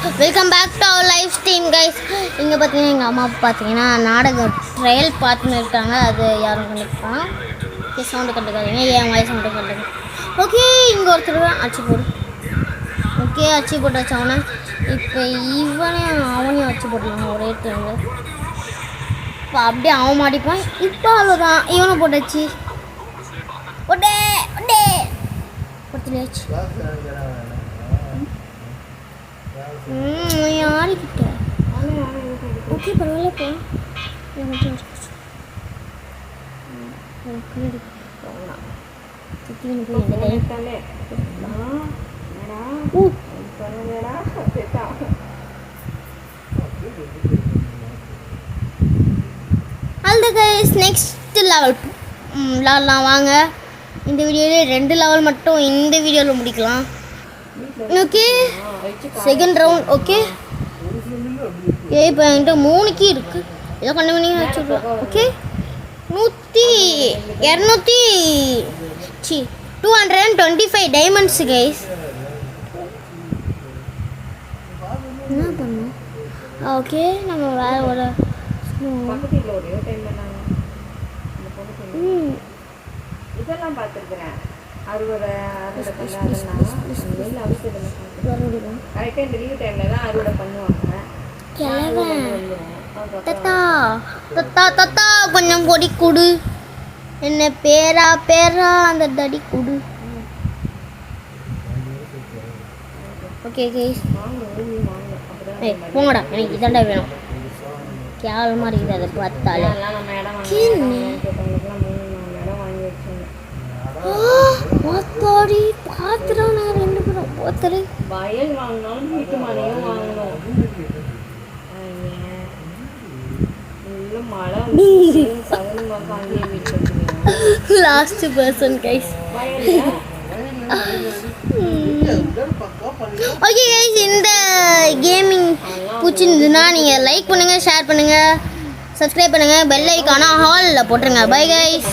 Welcome back to our live stream guys. இங்கே பார்த்தீங்கன்னா எங்கள் அம்மா பார்த்தீங்கன்னா நாடக ட்ரையல் பார்த்துன்னு இருக்காங்க. அது யாரும் கண்டுக்கலாம். ஓகே, சவுண்டு கண்டுக்காதீங்க, என் வாய்ஸ் சவுண்டு கண்டுங்க. ஓகே, இங்கே ஒருத்தர் அச்சு போடு. ஓகே, அச்சு போட்டாச்சு அவனை. இப்போ அவனையும் அச்சு போடலாம் ஒரே டைமில். இப்போ அப்படியே அவன் மாட்டிப்பான். இப்போ அவ்வளோதான், இவனை போட்டாச்சு. ஒடே ஒடே கொடுத்துலாச்சு. யாருக்கிட்ட ஓகே பரவாயில்ல. அந்த கைஸ் நெக்ஸ்ட் லெவல் விளாட்லாம் வாங்க. இந்த வீடியோவில் 2 லெவல் மட்டும் இந்த வீடியோவில் முடிக்கலாம். Okay, second round. ஓகே, இப்போ என்கிட்ட 3 கீ இருக்குது. ஏதோ கண்டு பண்ணி வச்சுருக்கோம். Okay, 225 diamonds guys. என்ன பண்ணோம்? ஓகே, நம்ம வேறு ஒரு இதெல்லாம் பார்த்துருக்குறேன். அறுவடை கரெக்டாக இந்த லீவ் டைமில் தான் அறுவடை பண்ணுவாங்க. தத்தா தத்தா தத்தா கொஞ்சம் பொடி கொடு. என்ன பேரா அந்த தடி கொடு. ஓகே கைஸ், போங்கடா, எனக்கு இதாண்டா வேணும். கேவலமாக இருக்குது அதை பார்த்தாலே. பார்த்தாடி பார்த்துடும். நான் 2 பேரும் பார்த்துரு. வயல் வாங்கினாலும் வீட்டு மனையும் வாங்கணும். Last person guys. Okay guys, இந்த கேமிங் பிடிச்சிருந்ததுன்னா நீங்கள் லைக் பண்ணுங்கள், ஷேர் பண்ணுங்கள், சப்ஸ்கிரைப் பண்ணுங்கள், பெல் ஐக்கானை ஹாலில் போட்டுருங்க. Bye guys.